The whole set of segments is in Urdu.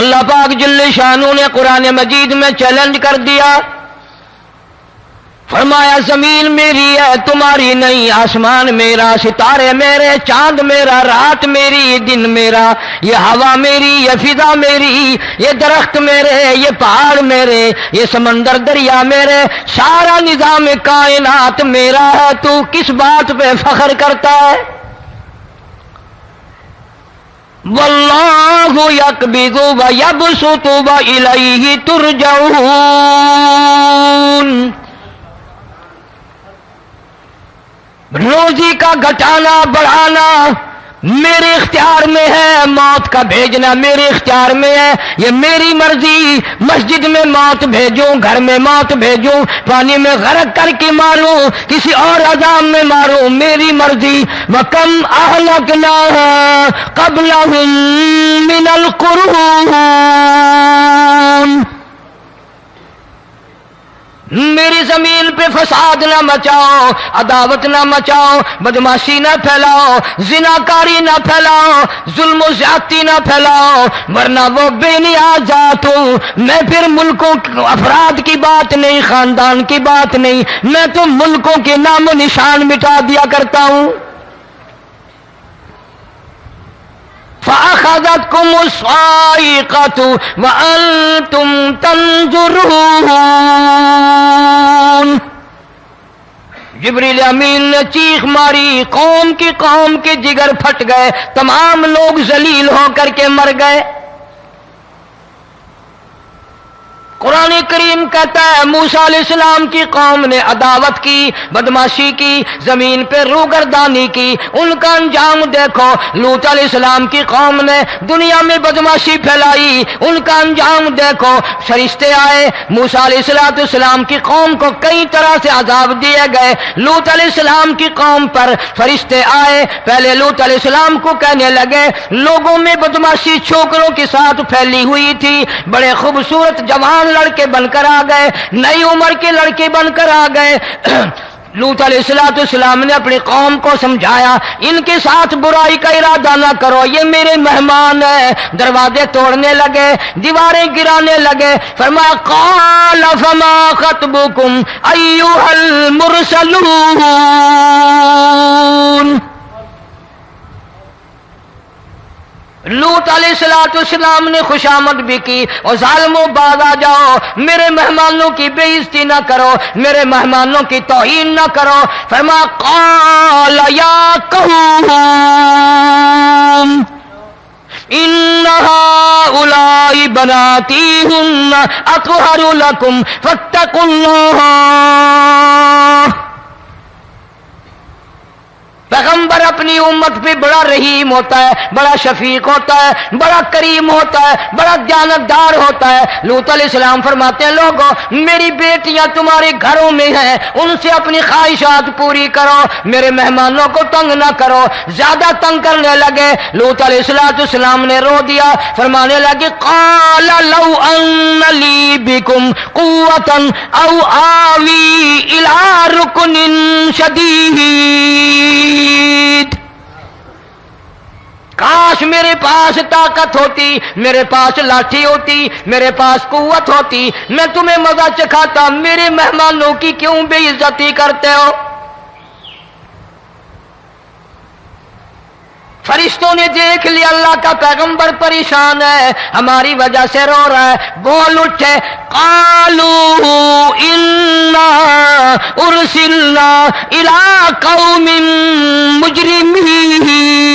اللہ پاک جل شانہ نے قرآن مجید میں چیلنج کر دیا، فرمایا زمین میری ہے تمہاری نہیں، آسمان میرا، ستارے میرے، چاند میرا، رات میری، دن میرا، یہ ہوا میری، یہ فضا میری، یہ درخت میرے، یہ پہاڑ میرے، یہ سمندر دریا میرے، سارا نظام کائنات میرا ہے، تو کس بات پہ فخر کرتا ہے؟ واللہ یقبض ویبسط والیہ ترجعون، روزی کا گھٹانا بڑھانا میرے اختیار میں ہے، موت کا بھیجنا میرے اختیار میں ہے، یہ میری مرضی، مسجد میں موت بھیجوں، گھر میں موت بھیجوں، پانی میں غرق کر کے ماروں، کسی اور عذاب میں ماروں، میری مرضی۔ وَكَمْ أَهْلَكْنَا قَبْلَهُمْ مِنَ الْقُرُونِ، میری زمین پہ فساد نہ مچاؤ، عداوت نہ مچاؤ، بدماشی نہ پھیلاؤ، زناکاری نہ پھیلاؤ، ظلم و زیادتی نہ پھیلاؤ، ورنہ وہ بے نیاز ذات ہوں۔ میں پھر ملکوں افراد کی بات نہیں، خاندان کی بات نہیں، میں تو ملکوں کے نام و نشان مٹا دیا کرتا ہوں۔ فَأَخَذَتْكُمُ الصَّاعِقَةُ وَأَنْتُمْ تَنْظُرُونَ، جبریل امین نے چیخ ماری، قوم کے جگر پھٹ گئے، تمام لوگ ذلیل ہو کر کے مر گئے۔ قرآن کریم کہتا ہے موسیٰ علیہ السلام کی قوم نے عداوت کی، بدماشی کی، زمین پہ روگردانی کی، ان کا انجام دیکھو۔ لوط علیہ السلام کی قوم نے دنیا میں بدماشی پھیلائی، ان کا انجام دیکھو۔ فرشتے آئے، موسیٰ علیہ السلام کی قوم کو کئی طرح سے عذاب دیے گئے۔ لوط علیہ السلام کی قوم پر فرشتے آئے، پہلے لوط علیہ السلام کو کہنے لگے، لوگوں میں بدماشی چھوکروں کے ساتھ پھیلی ہوئی تھی، بڑے خوبصورت جوان لڑکے بن کر آ گئے، نئی عمر کے لڑکے بن کر آ گئے۔ لوط علیہ السلام نے اپنی قوم کو سمجھایا، ان کے ساتھ برائی کا ارادہ نہ کرو، یہ میرے مہمان ہیں۔ دروازے توڑنے لگے، دیواریں گرانے لگے، فرمایا قال فما خطبکم ایھا المرسلون، لوط علیہ السلام نے خوشامد بھی کی، اور ظالموں باز آ جاؤ، میرے مہمانوں کی بے عزتی نہ کرو، میرے مہمانوں کی توہین نہ کرو۔ فرمایا قال یا قوم ان هؤلاء بناتی هن اطہر لکم فاتقوا اللہ۔ پیغمبر اپنی امت پہ بڑا رحیم ہوتا ہے، بڑا شفیق ہوتا ہے، بڑا کریم ہوتا ہے، بڑا دیانتدار ہوتا ہے۔ لوط علیہ السلام فرماتے ہیں لوگوں میری بیٹیاں تمہارے گھروں میں ہیں، ان سے اپنی خواہشات پوری کرو، میرے مہمانوں کو تنگ نہ کرو۔ زیادہ تنگ کرنے لگے، لوط علیہ السلام نے رو دیا، فرمانے لگے قال لو ان لی بکم قوة او آوی الی رکن شدید، کاش میرے پاس طاقت ہوتی، میرے پاس لاٹھی ہوتی، میرے پاس قوت ہوتی، میں تمہیں مزہ چکھاتا، میرے مہمانوں کی کیوں بے عزتی کرتے ہو؟ فرشتوں نے دیکھ لیا اللہ کا پیغمبر پریشان ہے، ہماری وجہ سے رو رہا ہے، بول اٹھے قالوا انا ارسلنا الى قوم مجرمین۔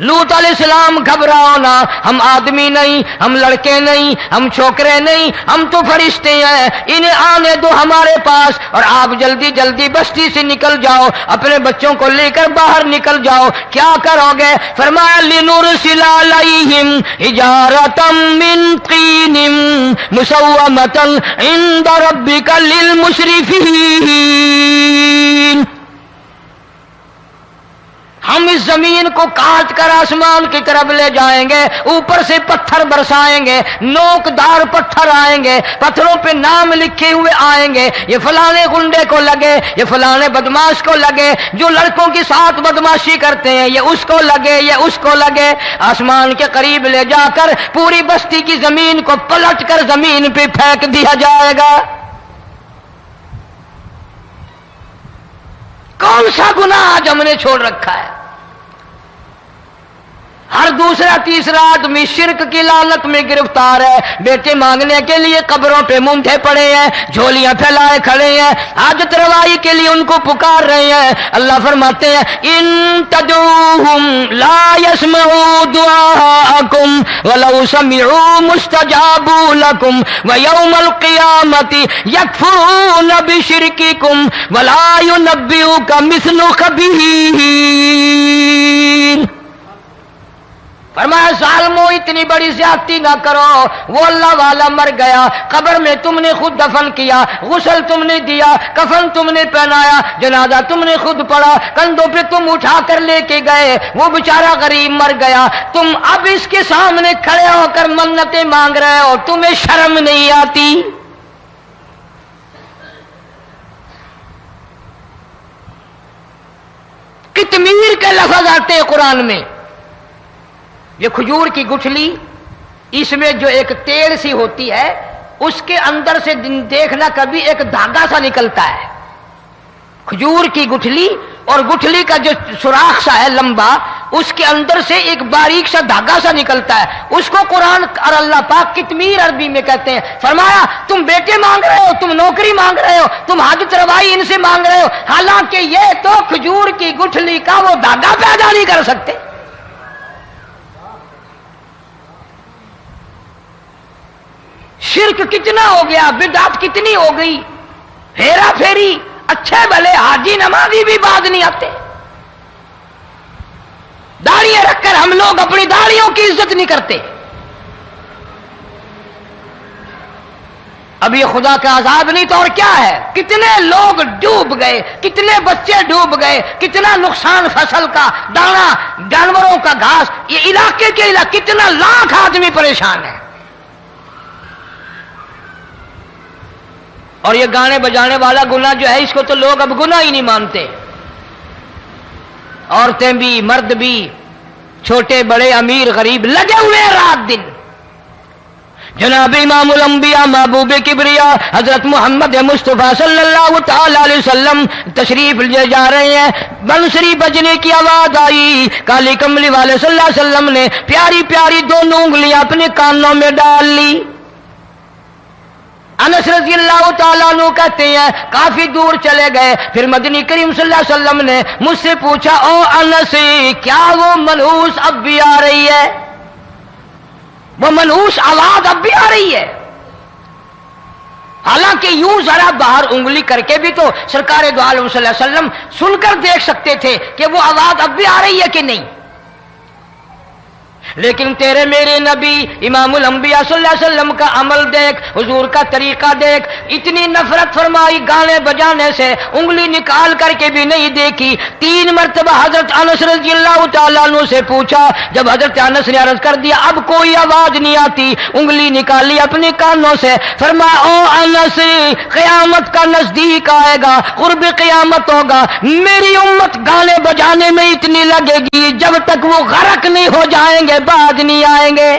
لوط علیہ السلام گھبراؤ نہ، ہم آدمی نہیں، ہم لڑکے نہیں، ہم چھوکرے نہیں، ہم تو فرشتے ہیں، انہیں آنے دو ہمارے پاس، اور آپ جلدی جلدی بستی سے نکل جاؤ، اپنے بچوں کو لے کر باہر نکل جاؤ۔ کیا کرو گے؟ فرمایا لنرسل علیہم حجارۃ من طین مسومۃ عند ربک للمسرفین، ہم اس زمین کو کاٹ کر آسمان کی طرف لے جائیں گے، اوپر سے پتھر برسائیں گے، نوکدار پتھر آئیں گے، پتھروں پہ نام لکھے ہوئے آئیں گے، یہ فلانے گنڈے کو لگے، یہ فلانے بدماش کو لگے، جو لڑکوں کے ساتھ بدماشی کرتے ہیں یہ اس کو لگے، یہ اس کو لگے۔ آسمان کے قریب لے جا کر پوری بستی کی زمین کو پلٹ کر زمین پہ پھینک دیا جائے گا۔ کون سا گناہ آج ہم نے چھوڑ رکھا ہے؟ ہر دوسرا تیسرا آدمی شرک کی لعنت میں گرفتار ہے، بیٹے مانگنے کے لیے قبروں پہ مونڈھے پڑے ہیں، جھولیاں پھیلائے کھڑے ہیں، حاجت روائی کے لیے ان کو پکار رہے ہیں۔ اللہ فرماتے ہیں ان تدعوہم لا يسمعوا دعاءکم ولو سمعوا مستجابوا لکم ویوم القیامت یکفرون بشرککم ولا ینبئک مثل خبیر۔ فرمایا ظالمو اتنی بڑی زیادتی نہ کرو، وہ اللہ والا مر گیا، قبر میں تم نے خود دفن کیا، غسل تم نے دیا، کفن تم نے پہنایا، جنازہ تم نے خود پڑھا، کندھوں پہ تم اٹھا کر لے کے گئے، وہ بیچارہ غریب مر گیا، تم اب اس کے سامنے کھڑے ہو کر منتیں مانگ رہے ہو، تمہیں شرم نہیں آتی؟ قطمیر کے لفظ آتے ہیں قرآن میں۔ یہ کھجور کی گٹھلی، اس میں جو ایک تیل سی ہوتی ہے، اس کے اندر سے دیکھنا کبھی ایک دھاگا سا نکلتا ہے۔ کھجور کی گٹھلی اور گٹھلی کا جو سوراخ سا ہے لمبا، اس کے اندر سے ایک باریک سا دھاگا سا نکلتا ہے، اس کو قرآن اور اللہ پاک قطمیر عربی میں کہتے ہیں۔ فرمایا تم بیٹے مانگ رہے ہو، تم نوکری مانگ رہے ہو، تم حاجت روائی ان سے مانگ رہے ہو، حالانکہ یہ تو کھجور کی گٹھلی کا وہ دھاگا پیدا نہیں کر سکتے۔ شرک کتنا ہو گیا، بدعت کتنی ہو گئی، ہیرا پھیری، اچھے بھلے حاجی نمازی بھی باز نہیں آتے۔ داڑیاں رکھ کر ہم لوگ اپنی داڑیوں کی عزت نہیں کرتے۔ اب یہ خدا کا عذاب نہیں تو اور کیا ہے؟ کتنے لوگ ڈوب گئے، کتنے بچے ڈوب گئے، کتنا نقصان فصل کا، دانا، جانوروں کا گھاس، یہ علاقے کے علاقے کتنا لاکھ آدمی پریشان ہے۔ اور یہ گانے بجانے والا گناہ جو ہے، اس کو تو لوگ اب گناہ ہی نہیں مانتے۔ عورتیں بھی، مرد بھی، چھوٹے بڑے، امیر غریب لگے ہوئے ہیں رات دن۔ جناب امام الانبیاء محبوب کبریا حضرت محمد مصطفیٰ صلی اللہ تعالی علیہ وسلم تشریف لے جا رہے ہیں، بنسری بجنے کی آواز آئی، کالی کملی والے صلی اللہ علیہ وسلم نے پیاری پیاری دونوں انگلیاں اپنے کانوں میں ڈال لی۔ انس رضی اللہ تعالیٰ عنہ کہتے ہیں کافی دور چلے گئے، پھر مدنی کریم صلی اللہ علیہ وسلم نے مجھ سے پوچھا او انس، کیا وہ منحوس اب بھی آ رہی ہے؟ وہ منحوس آواز اب بھی آ رہی ہے؟ حالانکہ یوں ذرا باہر انگلی کر کے بھی تو سرکار دو عالم صلی اللہ علیہ وسلم سن کر دیکھ سکتے تھے کہ وہ آواز اب بھی آ رہی ہے کہ نہیں۔ لیکن تیرے میرے نبی امام الانبیاء صلی اللہ علیہ وسلم کا عمل دیکھ، حضور کا طریقہ دیکھ، اتنی نفرت فرمائی گانے بجانے سے، انگلی نکال کر کے بھی نہیں دیکھی۔ 3 مرتبہ حضرت انس رضی اللہ تعالیٰ عنہ سے پوچھا، جب حضرت انس نے عرض کر دیا اب کوئی آواز نہیں آتی، انگلی نکالی اپنے کانوں سے، فرمایا او انس، قیامت کا نزدیک آئے گا، قرب قیامت ہوگا، میری امت گانے بجانے میں اتنی لگے گی جب تک وہ غرق نہیں ہو جائیں گے بعد نہیں آئیں گے۔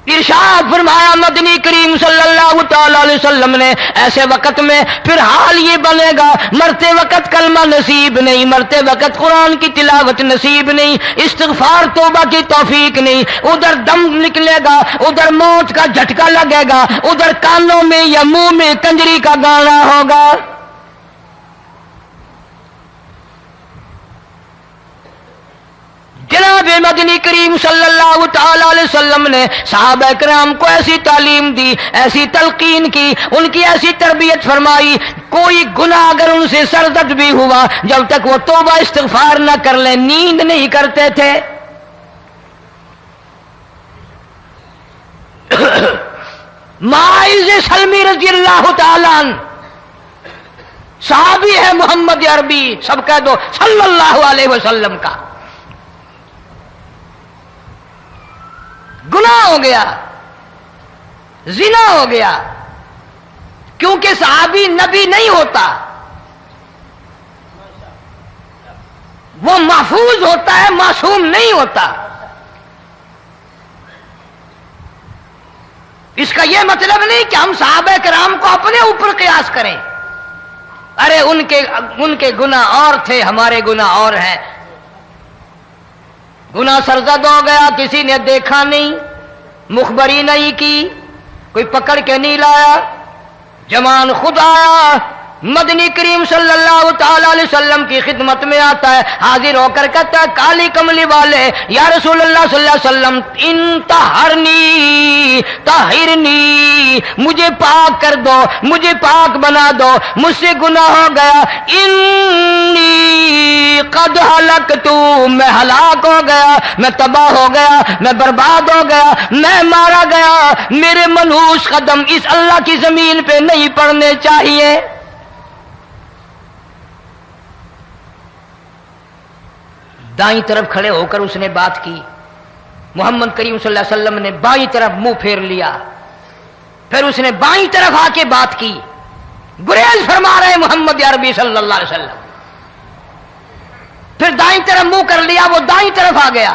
ارشاد فرمایا مدنی کریم صلی اللہ تعالی علیہ وسلم نے ایسے وقت میں پھر حال یہ بنے گا، مرتے وقت کلمہ نصیب نہیں، مرتے وقت قرآن کی تلاوت نصیب نہیں، استغفار توبہ کی توفیق نہیں، ادھر دم نکلے گا، ادھر موت کا جھٹکا لگے گا، ادھر کانوں میں یا منہ میں کنجری کا گانا ہوگا۔ جناب مدنی کریم صلی اللہ تعالی علیہ وسلم نے صحابہ کرام کو ایسی تعلیم دی، ایسی تلقین کی، ان کی ایسی تربیت فرمائی، کوئی گناہ اگر ان سے سرزد بھی ہوا جب تک وہ توبہ استغفار نہ کر لیں نیند نہیں کرتے تھے۔ معاذ سلمی رضی اللہ تعالیٰ عنہ صحابی ہے محمد عربی، سب کہہ دو صلی اللہ علیہ وسلم کا، گناہ ہو گیا، زنا ہو گیا، کیونکہ صحابی نبی نہیں ہوتا، وہ محفوظ ہوتا ہے، معصوم نہیں ہوتا۔ اس کا یہ مطلب نہیں کہ ہم صحابہ کرام کو اپنے اوپر قیاس کریں، ارے ان کے گناہ اور تھے، ہمارے گناہ اور ہیں۔ گناہ سرزد ہو گیا، کسی نے دیکھا نہیں، مخبری نہیں کی، کوئی پکڑ کے نہیں لایا، جوان خود آیا، مدنی کریم صلی اللہ تعالی علیہ وسلم کی خدمت میں آتا ہے، حاضر ہو کر کہتا ہے کالی کملی والے یا رسول اللہ صلی اللہ علیہ وسلم انطہرنی طہرنی، مجھے پاک کر دو، مجھے پاک بنا دو، مجھ سے گناہ ہو گیا، انی قد ہلکت، میں ہلاک ہو گیا، میں تباہ ہو گیا، میں برباد ہو گیا، میں مارا گیا، میرے منحوس قدم اس اللہ کی زمین پہ نہیں پڑنے چاہیے۔ دائیں طرف کھڑے ہو کر اس نے بات کی، محمد کریم صلی اللہ علیہ وسلم نے بائیں طرف منہ پھیر لیا، پھر اس نے بائیں طرف آ کے بات کی، گریز فرما رہے محمد عربی صلی اللہ علیہ وسلم، پھر دائیں طرف منہ کر لیا، وہ دائیں طرف آ گیا۔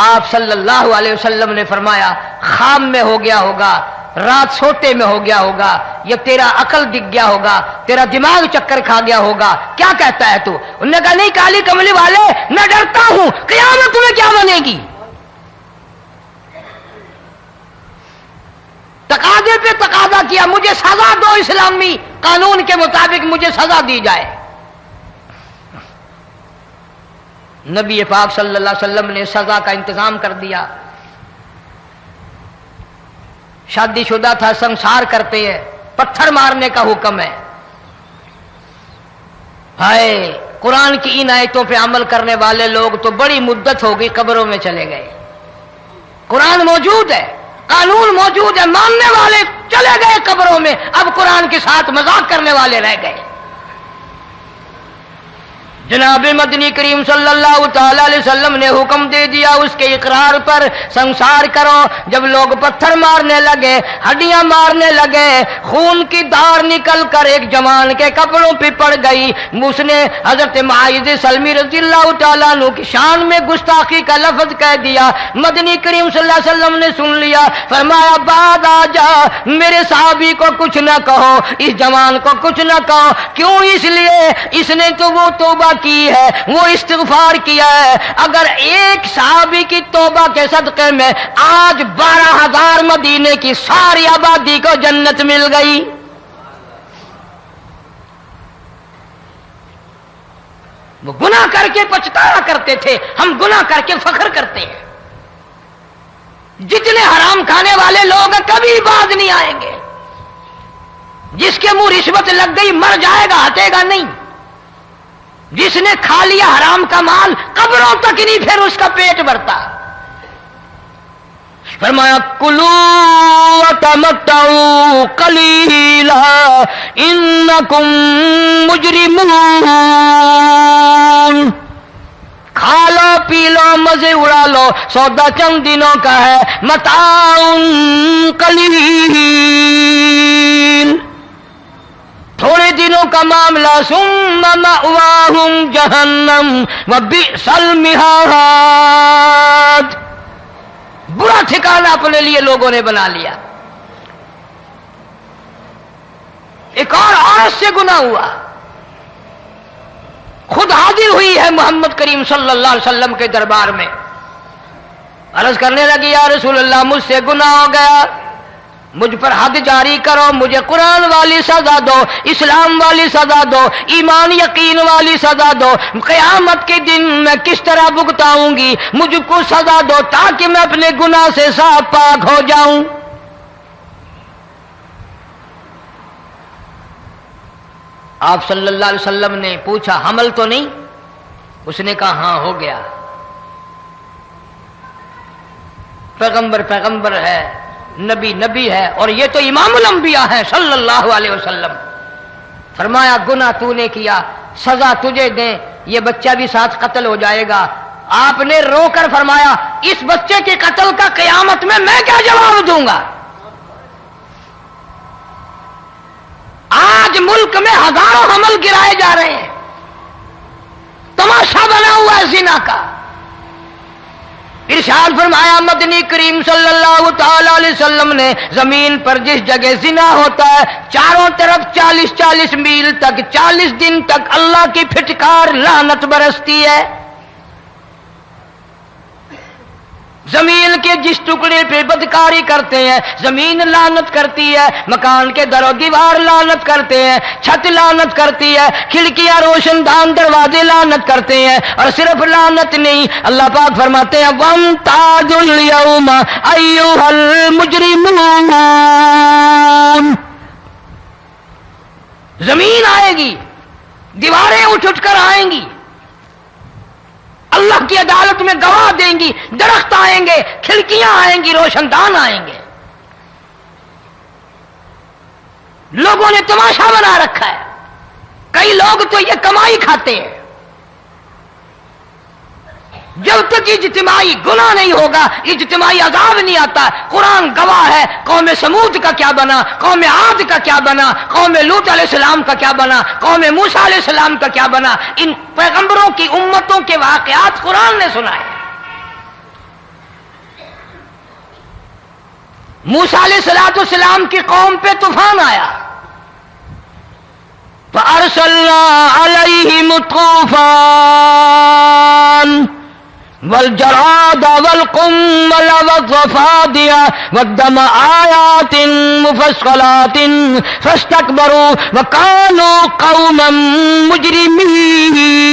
آپ صلی اللہ علیہ وسلم نے فرمایا خام میں ہو گیا ہوگا، رات سوتے میں ہو گیا ہوگا، یا تیرا عقل دکھ گیا ہوگا، تیرا دماغ چکر کھا گیا ہوگا، کیا کہتا ہے تو؟ انہوں نے کہا نہیں کالی کملی والے، میں ڈرتا ہوں قیامت میں کیا بنے گی۔ تقاضے پہ تقاضا کیا، مجھے سزا دو، اسلامی قانون کے مطابق مجھے سزا دی جائے۔ نبی پاک صلی اللہ علیہ وسلم نے سزا کا انتظام کر دیا۔ شادی شدہ تھا، سنسار کرتے ہیں، پتھر مارنے کا حکم ہے۔ ہائے، قرآن کی ان آیتوں پہ عمل کرنے والے لوگ تو بڑی مدت ہو گئی قبروں میں چلے گئے۔ قرآن موجود ہے، قانون موجود ہے، ماننے والے چلے گئے قبروں میں، اب قرآن کے ساتھ مذاق کرنے والے رہ گئے۔ جناب مدنی کریم صلی اللہ تعالی علیہ وسلم نے حکم دے دیا اس کے اقرار پر سنسار کرو۔ جب لوگ پتھر مارنے لگے، ہڈیاں مارنے لگے، خون کی دھار نکل کر ایک جوان کے کپڑوں پہ پڑ گئی، اس نے حضرت معاذ سلمی رضی اللہ تعالیٰ عنہ کی شان میں گستاخی کا لفظ کہہ دیا۔ مدنی کریم صلی اللہ علیہ وسلم نے سن لیا، فرمایا بعد آ جا، میرے صحابی کو کچھ نہ کہو، اس جوان کو کچھ نہ کہو۔ کیوں؟ اس لیے اس نے تو وہ توبہ کی ہے، وہ استغفار کیا ہے۔ اگر ایک صحابی کی توبہ کے صدقے میں آج 12,000 مدینے کی ساری آبادی کو جنت مل گئی۔ وہ گناہ کر کے پچھتایا کرتے تھے، ہم گناہ کر کے فخر کرتے ہیں۔ جتنے حرام کھانے والے لوگ کبھی باز نہیں آئیں گے۔ جس کے منہ رشوت لگ گئی مر جائے گا، ہٹے گا نہیں۔ جس نے کھا لیا حرام کا مال قبروں تک نہیں پھر اس کا پیٹ بھرتا۔ فرمایا کلو وتمتعوا قلیلا انکم مجرمون، کھا لو پی لو مزے اڑا لو، سودا چند دنوں کا ہے، متاع قلیل، تھوڑے دنوں کا معاملہ، ثم مأواہم جہنم وبئس المہاد، برا ٹھکانہ اپنے لیے لوگوں نے بنا لیا۔ ایک اور عورت سے گناہ ہوا، خود حاضر ہوئی ہے محمد کریم صلی اللہ علیہ وسلم کے دربار میں، عرض کرنے لگی یا رسول اللہ مجھ سے گناہ ہو گیا، مجھ پر حد جاری کرو، مجھے قرآن والی سزا دو، اسلام والی سزا دو، ایمان یقین والی سزا دو، قیامت کے دن میں کس طرح بھگتاؤں گی، مجھ کو سزا دو تاکہ میں اپنے گناہ سے صاف پاک ہو جاؤں۔ آپ صلی اللہ علیہ وسلم نے پوچھا حمل تو نہیں؟ اس نے کہا ہاں ہو گیا۔ پیغمبر ہے، نبی ہے، اور یہ تو امام الانبیاء ہے صلی اللہ علیہ وسلم۔ فرمایا گناہ تو نے کیا، سزا تجھے دیں، یہ بچہ بھی ساتھ قتل ہو جائے گا۔ آپ نے رو کر فرمایا اس بچے کے قتل کا قیامت میں کیا جواب دوں گا؟ آج ملک میں ہزاروں حمل گرائے جا رہے ہیں، تماشا بنا ہوا ہے زنا کا۔ ارشاد فرمایا مدنی کریم صلی اللہ تعالی علیہ وسلم نے زمین پر جس جگہ زنا ہوتا ہے چاروں طرف 40 میل تک 40 دن تک اللہ کی پھٹکار لعنت برستی ہے۔ زمین کے جس ٹکڑے پہ بدکاری کرتے ہیں زمین لعنت کرتی ہے، مکان کے در و دیوار لعنت کرتے ہیں، چھت لعنت کرتی ہے، کھڑکیاں روشن دان دروازے لعنت کرتے ہیں، اور صرف لعنت نہیں، اللہ پاک فرماتے ہیں وَامْتَازُوا الْيَوْمَ أَيُّهَا الْمُجْرِمُونَ۔ زمین آئے گی، دیواریں اٹھ کر آئیں گی، اللہ کی عدالت میں گواہ دیں گی، درخت آئیں گے، کھڑکیاں آئیں گی، روشن دان آئیں گے۔ لوگوں نے تماشا بنا رکھا ہے، کئی لوگ تو یہ کمائی کھاتے ہیں۔ جب تک اجتماعی گناہ نہیں ہوگا اجتماعی عذاب نہیں آتا۔ قرآن گواہ ہے، قوم سمود کا کیا بنا، قوم عاد کا کیا بنا، قوم لوط علیہ السلام کا کیا بنا، قوم موسیٰ علیہ السلام کا کیا بنا۔ ان پیغمبروں کی امتوں کے واقعات قرآن نے سنائے۔ موسیٰ علیہ السلام کی قوم پہ طوفان آیا، فَأَرْسَلْنَا عَلَيْهِمُ الطُّوفَانَ والجراد والقمل والضفادع والدم آيات مفصلات فاستكبروا وكانوا قوما مجرمين۔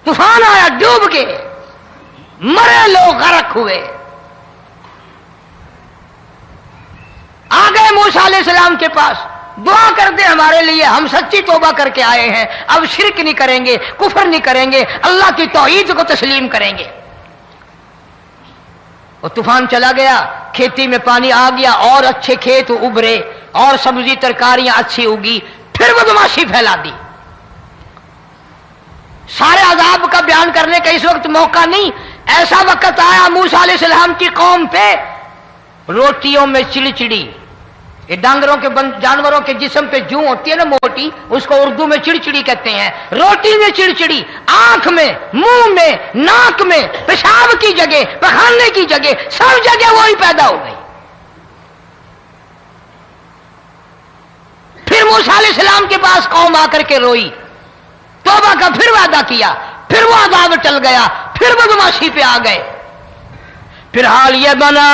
طوفان آیا، ڈوب کے مرے لوگ، غرق ہوئے۔ آ گئے موسیٰ علیہ السلام کے پاس، دعا کر دے ہمارے لیے، ہم سچی توبہ کر کے آئے ہیں، اب شرک نہیں کریں گے، کفر نہیں کریں گے، اللہ کی توحید کو تسلیم کریں گے۔ اور طوفان چلا گیا، کھیتی میں پانی آ گیا، اور اچھے کھیت ابھرے، اور سبزی ترکاریاں اچھی اگی، پھر بدماشی پھیلا دی۔ سارے عذاب کا بیان کرنے کا اس وقت موقع نہیں۔ ایسا وقت آیا موسیٰ علیہ السلام کی قوم پہ، روٹیوں میں چڑچڑی، یہ ڈانگروں کے جانوروں کے جسم پہ جوں ہوتی ہے نا موٹی، اس کو اردو میں چڑچڑی کہتے ہیں۔ روٹی میں چڑچڑی، آنکھ میں، منہ میں، ناک میں، پیشاب کی جگہ، پخانے کی جگہ، سب جگہ وہی پیدا ہو گئی۔ پھر موسیٰ علیہ السلام کے پاس قوم آ کر کے روئی، توبہ کا پھر وعدہ کیا، پھر وہ عذاب ٹل گیا، پھر بدماشی پہ آ گئے۔ پھر حال یہ بنا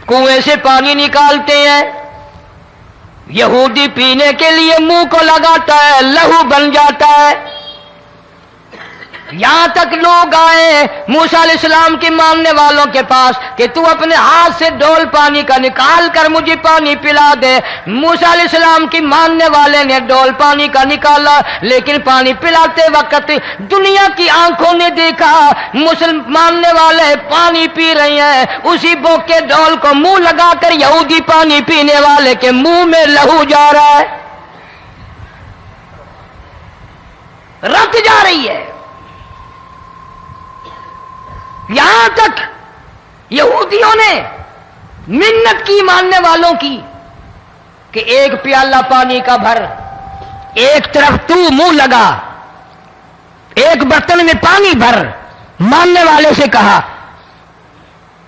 کنویں سے پانی نکالتے ہیں، یہودی پینے کے لیے منہ کو لگاتا ہے، لہو بن جاتا ہے۔ یہاں تک لوگ آئے موسیٰ علیہ السلام کی ماننے والوں کے پاس کہ تو اپنے ہاتھ سے ڈول پانی کا نکال کر مجھے پانی پلا دے۔ موسیٰ علیہ السلام کی ماننے والے نے ڈول پانی کا نکالا، لیکن پانی پلاتے وقت دنیا کی آنکھوں نے دیکھا ماننے والے پانی پی رہے ہیں، اسی بوک کے ڈول کو منہ لگا کر یہودی پانی پینے والے کے منہ میں لہو جا رہا ہے، رت جا رہی ہے۔ یہاں تک یہودیوں نے منت کی ماننے والوں کی کہ ایک پیالہ پانی کا بھر، ایک طرف تو منہ لگا، ایک برتن میں پانی بھر، ماننے والے سے کہا،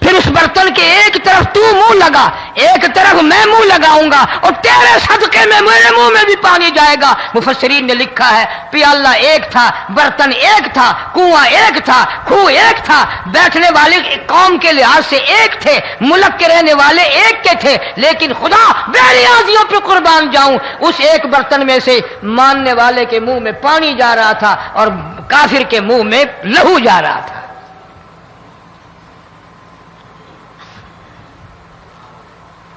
پھر اس برتن کے ایک طرف تو منہ لگا، ایک طرف میں منہ لگاؤں گا، اور تیرے صدقے میں میرے منہ میں بھی پانی جائے گا۔ مفسرین نے لکھا ہے پیالہ ایک تھا، برتن ایک تھا، کنواں ایک تھا، کھوہ ایک تھا، بیٹھنے والے قوم کے لحاظ سے ایک تھے، ملک کے رہنے والے ایک کے تھے، لیکن خدا بے نیازیوں پہ قربان جاؤں، اس ایک برتن میں سے ماننے والے کے منہ میں پانی جا رہا تھا اور کافر کے منہ میں لہو جا رہا تھا۔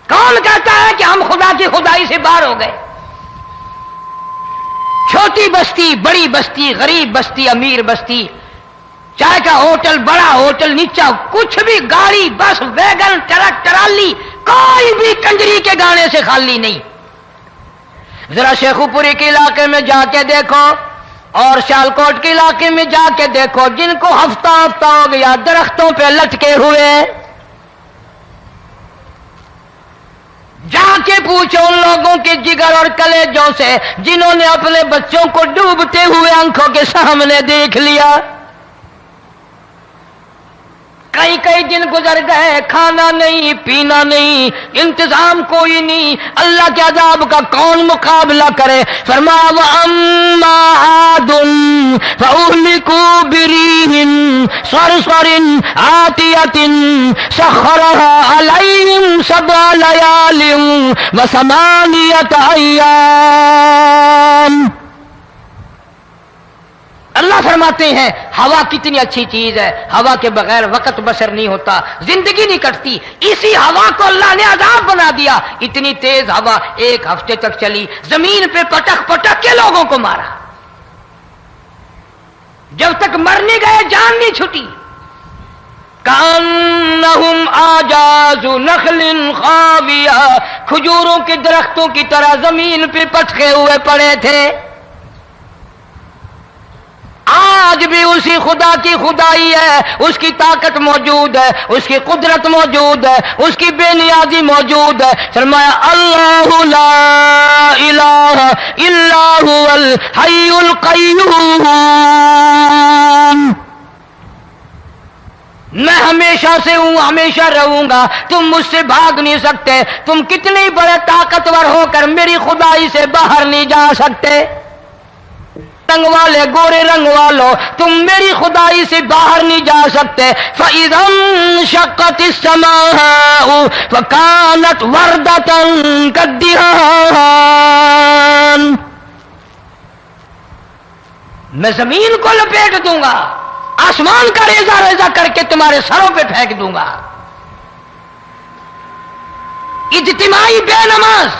کون کہتا ہے کہ ہم خدا کی خدائی سے باہر ہو گئے؟ چھوٹی بستی، بڑی بستی، غریب بستی، امیر بستی، چائے کا ہوٹل، بڑا ہوٹل، نیچا کچھ بھی، گاڑی، بس، ویگن، ٹرک، ٹرالی، کوئی بھی کنجری کے گانے سے خالی نہیں. ذرا شیخو پوری کے علاقے میں جا کے دیکھو اور سیالکوٹ کے علاقے میں جا کے دیکھو جن کو ہفتہ ہفتہ ہو گیا درختوں پہ لٹکے ہوئے، جا کے پوچھو ان لوگوں کے جگر اور کلیجوں سے جنہوں نے اپنے بچوں کو ڈوبتے ہوئے آنکھوں کے سامنے دیکھ لیا. کئی کئی دن گزر گئے، کھانا نہیں پینا نہیں، انتظام کوئی نہیں، اللہ کے عذاب کا کون مقابلہ کرے؟ فرمایا وَأَمَّا عَادٌ فَأُهْلِكُوا بِرِيحٍ صَرْصَرٍ عَاتِيَةٍ سَخَّرَهَا عَلَيْهِمْ سَبْعَ لَيَالٍ وَثَمَانِيَةَ أَيَّامٍ. اللہ فرماتے ہیں ہوا کتنی اچھی چیز ہے، ہوا کے بغیر وقت بسر نہیں ہوتا، زندگی نہیں کٹتی. اسی ہوا کو اللہ نے عذاب بنا دیا. اتنی تیز ہوا ایک ہفتے تک چلی، زمین پہ پٹک پٹک کے لوگوں کو مارا، جب تک مر نہیں گئے جان نہیں چھٹی. کأنہم اعجاز نخل خاویہ، کھجوروں کے درختوں کی طرح زمین پہ پٹکے ہوئے پڑے تھے. آج بھی اسی خدا کی خدائی ہے، اس کی طاقت موجود ہے، اس کی قدرت موجود ہے، اس کی بے نیازی موجود ہے. فرمایا اللہ لا الہ الا هو الحی القیوم. میں ہمیشہ سے ہوں، ہمیشہ رہوں گا، تم مجھ سے بھاگ نہیں سکتے. تم کتنے بڑے طاقتور ہو کر میری خدائی سے باہر نہیں جا سکتے. رنگ والے، گورے رنگ والوں، تم میری خدائی سے باہر نہیں جا سکتے. فَإِذَا انشَقَّتِ السَّمَاءُ فَكَانَتْ وَرْدَةً كَالدِّهَانِ. میں زمین کو لپیٹ دوں گا، آسمان کا ریزہ ریزہ کر کے تمہارے سروں پہ پھینک دوں گا. اجتماعی بے نماز،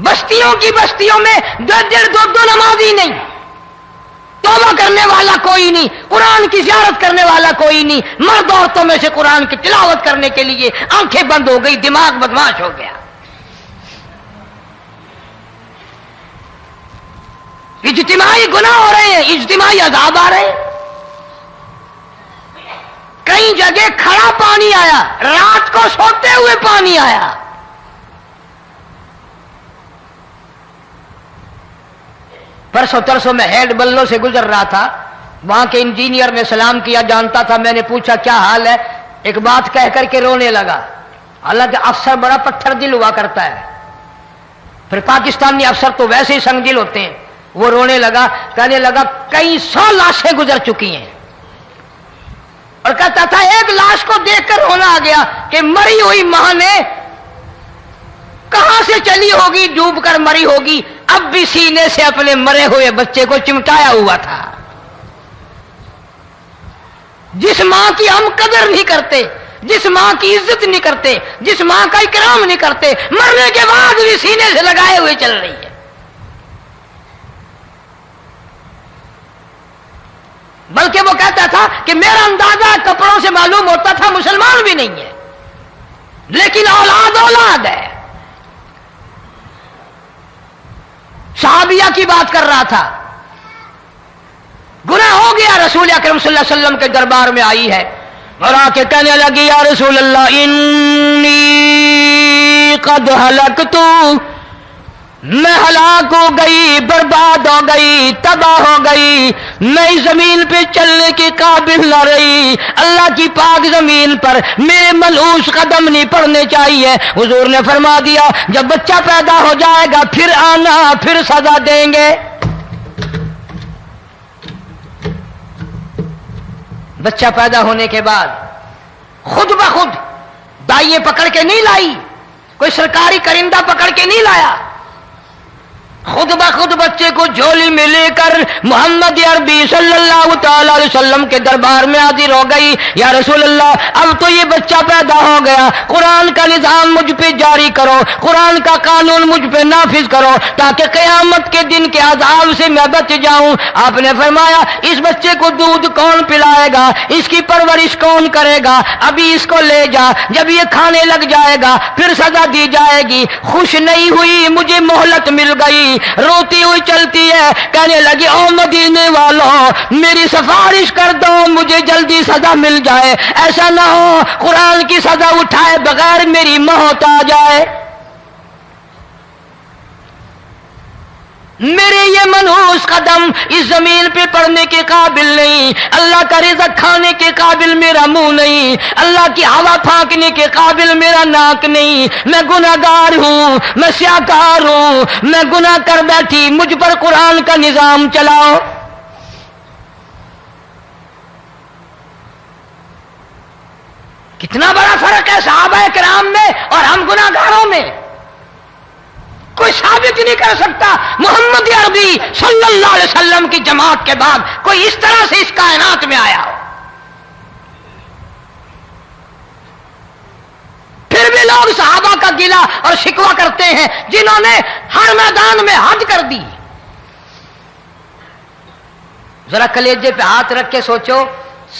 بستیوں کی بستیوں میں دو نمازی نہیں، توبہ کرنے والا کوئی نہیں، قرآن کی زیارت کرنے والا کوئی نہیں. مرد عورتوں میں سے قرآن کی تلاوت کرنے کے لیے آنکھیں بند ہو گئی، دماغ بدماش ہو گیا. اجتماعی گناہ ہو رہے ہیں، اجتماعی عذاب آ رہے ہیں. کئی جگہ کھڑا پانی آیا، رات کو سوتے ہوئے پانی آیا. پرسوں ترسوں میں ہیڈ بلوں سے گزر رہا تھا، وہاں کے انجینئر نے سلام کیا، جانتا تھا. میں نے پوچھا کیا حال ہے؟ ایک بات کہہ کر کے رونے لگا. حالانکہ افسر بڑا پتھر دل ہوا کرتا ہے، پھر پاکستانی افسر تو ویسے ہی سنگ دل ہوتے ہیں. وہ رونے لگا، کہنے لگا کئی 100 لاشیں گزر چکی ہیں، اور کہتا تھا ایک لاش کو دیکھ کر رونا آ گیا کہ مری ہوئی ماں نے کہاں سے چلی ہوگی، ڈوب کر مری ہوگی، اب بھی سینے سے اپنے مرے ہوئے بچے کو چمٹایا ہوا تھا. جس ماں کی ہم قدر نہیں کرتے، جس ماں کی عزت نہیں کرتے، جس ماں کا اکرام نہیں کرتے، مرنے کے بعد بھی سینے سے لگائے ہوئے چل رہی ہے. بلکہ وہ کہتا تھا کہ میرا اندازہ کپڑوں سے معلوم ہوتا تھا مسلمان بھی نہیں ہے، لیکن اولاد اولاد ہے. صحابیہ کی بات کر رہا تھا، گناہ ہو گیا، رسول اکرم صلی اللہ علیہ وسلم کے دربار میں آئی ہے اور آ کے کہنے لگی یا رسول اللہ انی قد ہلکت، میں ہلاک ہو گئی، برباد ہو گئی، تباہ ہو گئی، میں اس زمین پہ چلنے کے قابل نہ رہی، اللہ کی پاک زمین پر میرے ملعوس قدم نہیں پڑنے چاہیے. حضور نے فرما دیا جب بچہ پیدا ہو جائے گا پھر آنا، پھر سزا دیں گے. بچہ پیدا ہونے کے بعد خود بخود دائیں پکڑ کے نہیں لائی، کوئی سرکاری کرندہ پکڑ کے نہیں لایا، خود بخود بچے کو جھولی میں لے کر محمد عربی صلی اللہ تعالی علیہ وسلم کے دربار میں حاضر ہو گئی. یا رسول اللہ اب تو یہ بچہ پیدا ہو گیا, قرآن کا نظام مجھ پہ جاری کرو, قرآن کا قانون مجھ پہ نافذ کرو تاکہ قیامت کے دن کے عذاب سے میں بچ جاؤں. آپ نے فرمایا اس بچے کو دودھ کون پلائے گا, اس کی پرورش کون کرے گا, ابھی اس کو لے جا, جب یہ کھانے لگ جائے گا پھر سزا دی جائے گی. خوش نہیں ہوئی, مجھے مہلت مل گئی, روتی ہوئی چلتی ہے, کہنے لگی او مدینے والوں میری سفارش کر دو, مجھے جلدی سزا مل جائے, ایسا نہ ہو قرآن کی سزا اٹھائے بغیر میری موت آ جائے. میرے یہ منحوس قدم اس زمین پہ پڑنے کے قابل نہیں, اللہ کا رزق کھانے کے قابل میرا منہ نہیں, اللہ کی ہوا پھانکنے کے قابل میرا ناک نہیں, میں گناہگار ہوں, میں سیاکار ہوں, میں گناہ کر بیٹھی, مجھ پر قرآن کا نظام چلاؤ. کتنا بڑا فرق ہے صحابہ کرام میں اور ہم گناہگاروں میں. کوئی ثابت نہیں کر سکتا محمد عربی صلی اللہ علیہ وسلم کی جماعت کے بعد کوئی اس طرح سے اس کائنات میں آیا ہو. پھر بھی لوگ صحابہ کا گلہ اور شکوہ کرتے ہیں جنہوں نے ہر میدان میں حج کر دی. ذرا کلیجے پہ ہاتھ رکھ کے سوچو,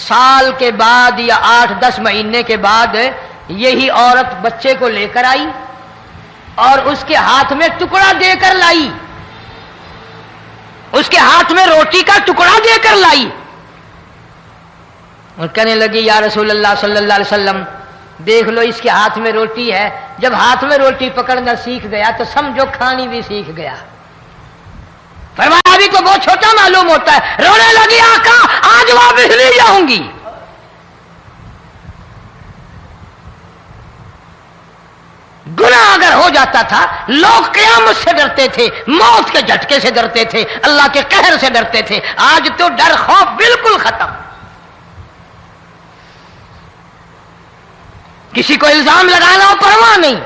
سال کے بعد یا 8-10 مہینے کے بعد یہی عورت بچے کو لے کر آئی اور اس کے ہاتھ میں ٹکڑا دے کر لائی, اس کے ہاتھ میں روٹی کا ٹکڑا دے کر لائی اور کہنے لگی یا رسول اللہ صلی اللہ علیہ وسلم دیکھ لو اس کے ہاتھ میں روٹی ہے. جب ہاتھ میں روٹی پکڑنا سیکھ گیا تو سمجھو کھانی بھی سیکھ گیا. فرمایا ابھی تو بہت چھوٹا معلوم ہوتا ہے. رونے لگی آقا آج واپس لے جاؤں گی. گناہ اگر ہو جاتا تھا لوگ قیامت سے ڈرتے تھے, موت کے جھٹکے سے ڈرتے تھے, اللہ کے قہر سے ڈرتے تھے. آج تو ڈر خوف بالکل ختم. کسی کو الزام لگانا ہو پرواہ نہیں,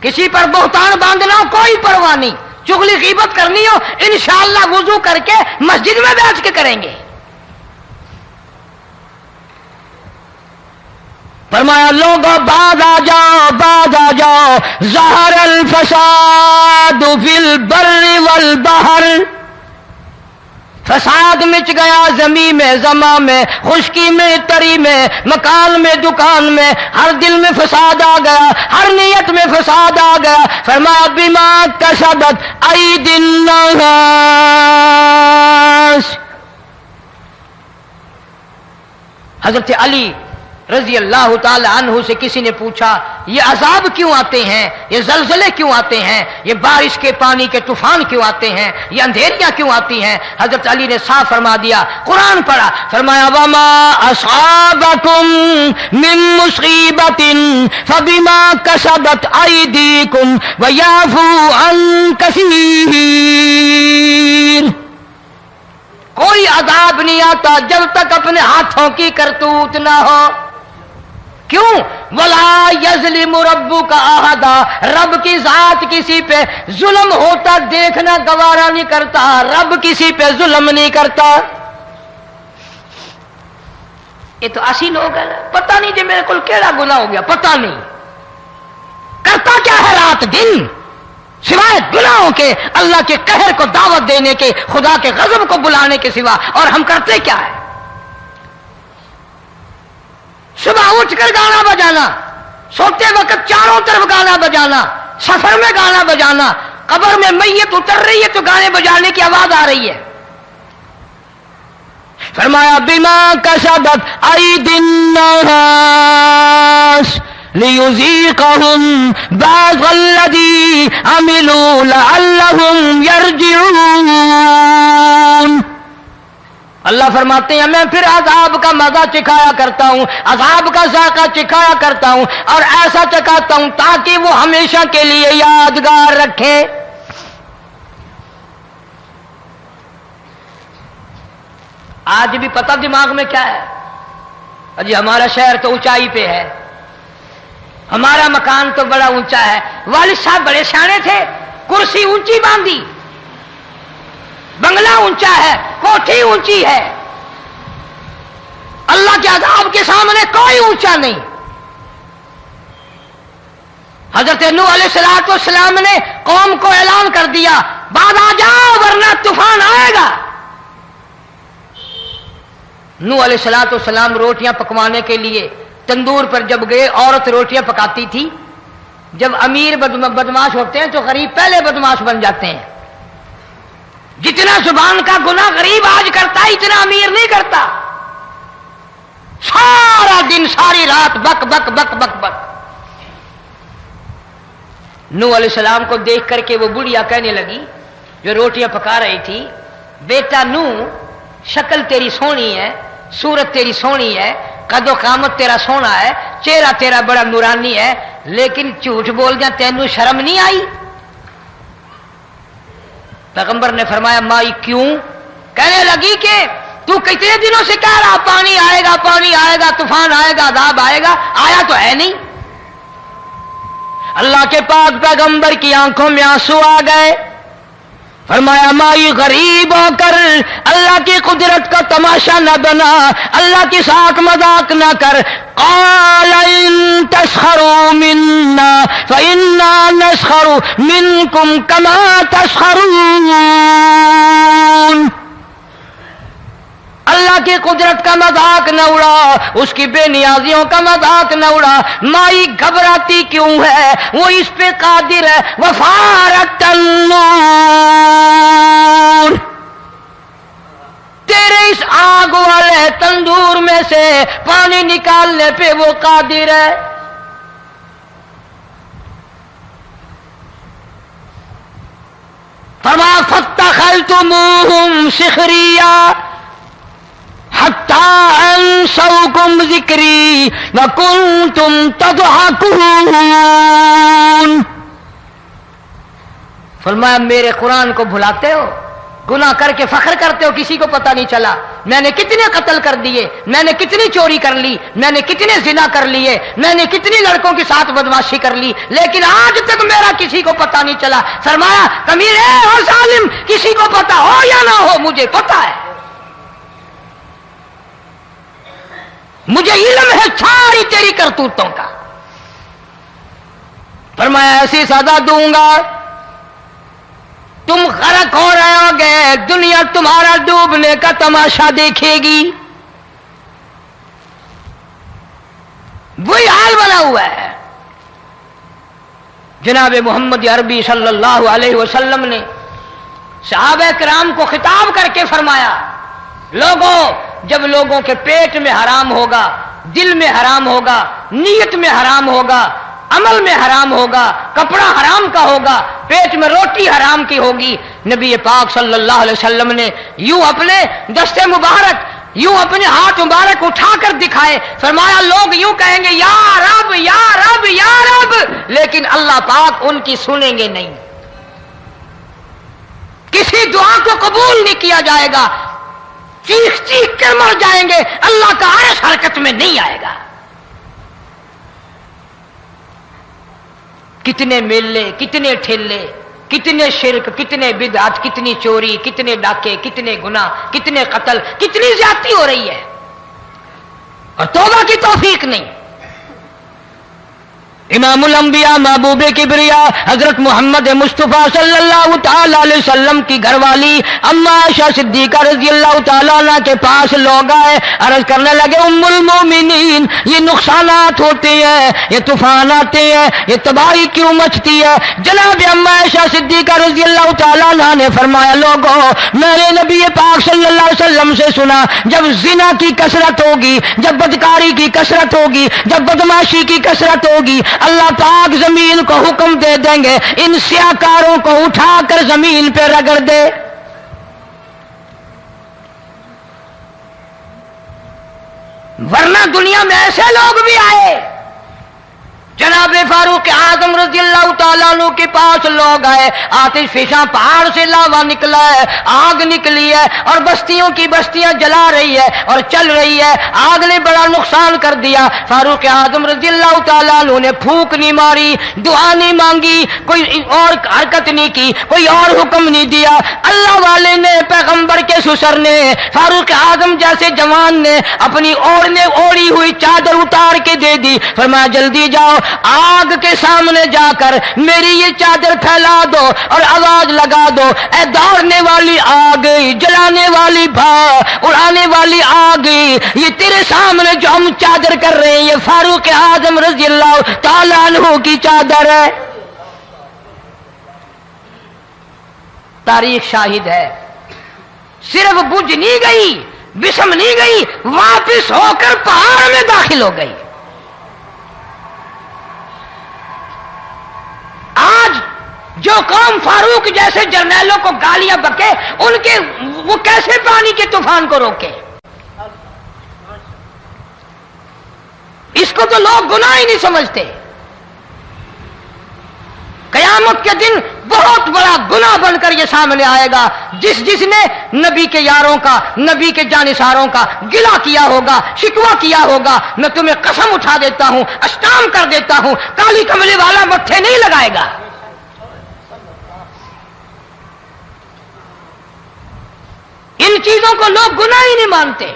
کسی پر بہتان باندھنا ہو کوئی پرواہ نہیں, چغلی غیبت کرنی ہو انشاءاللہ وضو کر کے مسجد میں بیٹھ کے کریں گے. فرمایا لوگوں بعد آ جاؤ, بعد آ جاؤ, ظہر الفساد فی البر والبحر, فساد مچ گیا زمین میں, زماں میں, خشکی میں, تری میں, مکان میں, دکان میں, ہر دل میں فساد آ گیا, ہر نیت میں فساد آ گیا. فرمایا بما کسبت ایدی الناس. حضرت علی رضی اللہ تعالی عنہ سے کسی نے پوچھا یہ عذاب کیوں آتے ہیں, یہ زلزلے کیوں آتے ہیں, یہ بارش کے پانی کے طوفان کیوں آتے ہیں, یہ اندھیریاں کیوں آتی ہیں؟ حضرت علی نے صاف فرما دیا, قرآن پڑھا, فرمایا وما اصابکم من مصیبت فبما کسبت ایدیکم ویعفو عن کثیر. کوئی عذاب نہیں آتا جب تک اپنے ہاتھوں کی کرتوت نہ ہو. کیوں؟ وَلَا يَظْلِمُ رَبُّكَ أَحَدًا, رب کی ذات کسی پہ ظلم ہوتا دیکھنا گوارا نہیں کرتا, رب کسی پہ ظلم نہیں کرتا. یہ تو اسی لوگ ہیں, پتہ نہیں جی میرے کو کیڑا گناہ ہو گیا, پتہ نہیں کرتا کیا ہے رات دن سوائے گناہوں کے, اللہ کے قہر کو دعوت دینے کے, خدا کے غضب کو بلانے کے سوا, اور ہم کرتے کیا ہے؟ صبح اٹھ کر گانا بجانا, سوتے وقت چاروں طرف گانا بجانا, سفر میں گانا بجانا, قبر میں میت اتر رہی ہے تو گانے بجانے کی آواز آ رہی ہے. فرمایا بما کسبت ایدی الناس لیذیقہم بعض الذی عملوا لعلہم یرجعون. اللہ فرماتے ہیں میں پھر عذاب کا مزہ چکھایا کرتا ہوں, عذاب کا ذائقہ چکھایا کرتا ہوں, اور ایسا چکھاتا ہوں تاکہ وہ ہمیشہ کے لیے یادگار رکھے. آج بھی پتہ دماغ میں کیا ہے, جی ہمارا شہر تو اونچائی پہ ہے, ہمارا مکان تو بڑا اونچا ہے, والد صاحب بڑے سیانے تھے, کرسی اونچی باندھی, بنگلہ اونچا ہے، کوٹھی اونچی ہے، اللہ کے عذاب کے سامنے کوئی اونچا نہیں۔ حضرت نوح علیہ السلام نے قوم کو اعلان کر دیا بعد آ جاؤ ورنہ طوفان آئے گا۔ نوح علیہ السلام روٹیاں پکوانے کے لیے تندور پر جب گئے، عورت روٹیاں پکاتی تھی۔ جب امیر بدماش ہوتے ہیں تو غریب پہلے بدماش بن جاتے ہیں۔ جتنا زبان کا گناہ غریب آج کرتا ہے اتنا امیر نہیں کرتا۔ سارا دن ساری رات بک بک بک بک بک۔ نوح علیہ السلام کو دیکھ کر کے وہ بڑھیا کہنے لگی جو روٹیاں پکا رہی تھی، بیٹا نوح، شکل تیری سونی ہے، صورت تیری سونی ہے، قد و قامت تیرا سونا ہے، چہرہ تیرا بڑا نورانی ہے، لیکن جھوٹ بول جا تینوں شرم نہیں آئی؟ پیغمبر نے فرمایا مائی کیوں؟ کہنے لگی کہ تو کتنے دنوں سے کہہ رہا پانی آئے گا، پانی آئے گا، طوفان آئے گا، عذاب آئے گا، آیا تو ہے نہیں۔ اللہ کے پاک پیغمبر کی آنکھوں میں آنسو آ گئے۔ فرمایا مائی غریب ہو کر اللہ کی قدرت کا تماشا نہ بنا، اللہ کی ساکھ مذاق نہ کر۔ قال ان تسخروا منا فإنا نسخر منكم كما تسخرون۔ اللہ کی قدرت کا مذاق نہ اڑا، اس کی بے نیازیوں کا مذاق نہ اڑا۔ مائی گھبراتی کیوں ہے؟ وہ اس پہ قادر ہے۔ وفارت النور، تیرے اس آگ والے تندور میں سے پانی نکالنے پہ وہ قادر ہے۔ فرمایا فاتخذتموہم سخریا حتی انسوکم ذکری وکنتم تضحکون۔ فرمایا میرے قرآن کو بھلاتے ہو، گناہ کر کے فخر کرتے ہو، کسی کو پتہ نہیں چلا میں نے کتنے قتل کر دیے، میں نے کتنی چوری کر لی، میں نے کتنے زنا کر لیے، میں نے کتنی لڑکوں کے ساتھ بدماشی کر لی، لیکن آج تک میرا کسی کو پتہ نہیں چلا۔ فرمایا کمینے اور ظالم، کسی کو پتہ ہو یا نہ ہو مجھے پتہ ہے، مجھے علم ہے ساری تیری کرتوتوں کا۔ فرمایا ایسی سزا دوں گا تم غرق ہو رہے ہو گے، دنیا تمہارا ڈوبنے کا تماشا دیکھے گی۔ وہی حال بنا ہوا ہے۔ جناب محمد عربی صلی اللہ علیہ وسلم نے صحابہ کرام کو خطاب کر کے فرمایا لوگوں، جب لوگوں کے پیٹ میں حرام ہوگا، دل میں حرام ہوگا، نیت میں حرام ہوگا، عمل میں حرام ہوگا، کپڑا حرام کا ہوگا، پیٹ میں روٹی حرام کی ہوگی، نبی پاک صلی اللہ علیہ وسلم نے یوں اپنے دست مبارک، یوں اپنے ہاتھ مبارک اٹھا کر دکھائے، فرمایا لوگ یوں کہیں گے یا رب یا رب یا رب، لیکن اللہ پاک ان کی سنیں گے نہیں، کسی دعا کو قبول نہیں کیا جائے گا، چیخ چیخ کر مر جائیں گے، اللہ کا عرش حرکت میں نہیں آئے گا۔ کتنے میلے، کتنے ٹھیلے، کتنے شرک، کتنے بدعت، کتنی چوری، کتنے ڈاکے، کتنے گناہ، کتنے قتل، کتنی زیادتی ہو رہی ہے اور توبہ کی توفیق نہیں۔ امام الانبیاء محبوب کبریا حضرت محمد مصطفیٰ صلی اللہ تعالی علیہ وسلم کی گھر والی اما عائشہ صدیقہ رضی اللہ تعالیٰ عنہ کے پاس لوگ آئے، عرض کرنے لگے ام المومنین یہ نقصانات ہوتے ہیں، یہ طوفان آتے ہیں، یہ تباہی کیوں مچتی ہے؟ جناب اما عائشہ صدیقہ رضی اللہ تعالیٰ عنہ نے فرمایا لوگوں، میں نے نبی پاک صلی اللہ علیہ وسلم سے سنا جب زنا کی کثرت ہوگی، جب بدکاری کی کثرت ہوگی، جب بدماشی کی کثرت ہوگی، اللہ پاک زمین کو حکم دے دیں گے ان سیاکاروں کو اٹھا کر زمین پہ رگڑ دے۔ ورنہ دنیا میں ایسے لوگ بھی آئے جناب فاروق اعظم رضی اللہ تعالیٰ عنہ کے پاس لوگ آئے، آتش فشاں پہاڑ سے لاوا نکلا ہے، آگ نکلی ہے اور بستیوں کی بستیاں جلا رہی ہے اور چل رہی ہے، آگ نے بڑا نقصان کر دیا۔ فاروق اعظم رضی اللہ تعالیٰ عنہ نے پھونک نہیں ماری، دعا نہیں مانگی، کوئی اور حرکت نہیں کی، کوئی اور حکم نہیں دیا۔ اللہ والے نے، پیغمبر کے سسر نے، فاروق اعظم جیسے جوان نے اپنی اوڑھی ہوئی چادر اتار کے دے دی، فرمایا جلدی جاؤ، آگ کے سامنے جا کر میری یہ چادر پھیلا دو اور آواز لگا دو، اے دوڑنے والی آگ، جلانے والی اڑانے والی آگ، یہ تیرے سامنے جو ہم چادر کر رہے ہیں یہ فاروق اعظم رضی اللہ تعالیٰ عنہ کی چادر ہے۔ تاریخ شاہد ہے، صرف بجھ نہیں گئی، بسم نہیں گئی، واپس ہو کر پہاڑ میں داخل ہو گئی۔ آج جو قوم فاروق جیسے جرنیلوں کو گالیاں بکے، ان کے وہ کیسے پانی کے طوفان کو روکے؟ اس کو تو لوگ گناہ ہی نہیں سمجھتے۔ قیامت کے دن بہت بڑا گناہ بن کر یہ سامنے آئے گا، جس نے نبی کے یاروں کا، نبی کے جانثاروں کا گلہ کیا ہوگا، شکوہ کیا ہوگا، میں تمہیں قسم اٹھا دیتا ہوں، اشتام کر دیتا ہوں، کالی کملی والا مٹھے نہیں لگائے گا۔ ان چیزوں کو لوگ گناہ ہی نہیں مانتے۔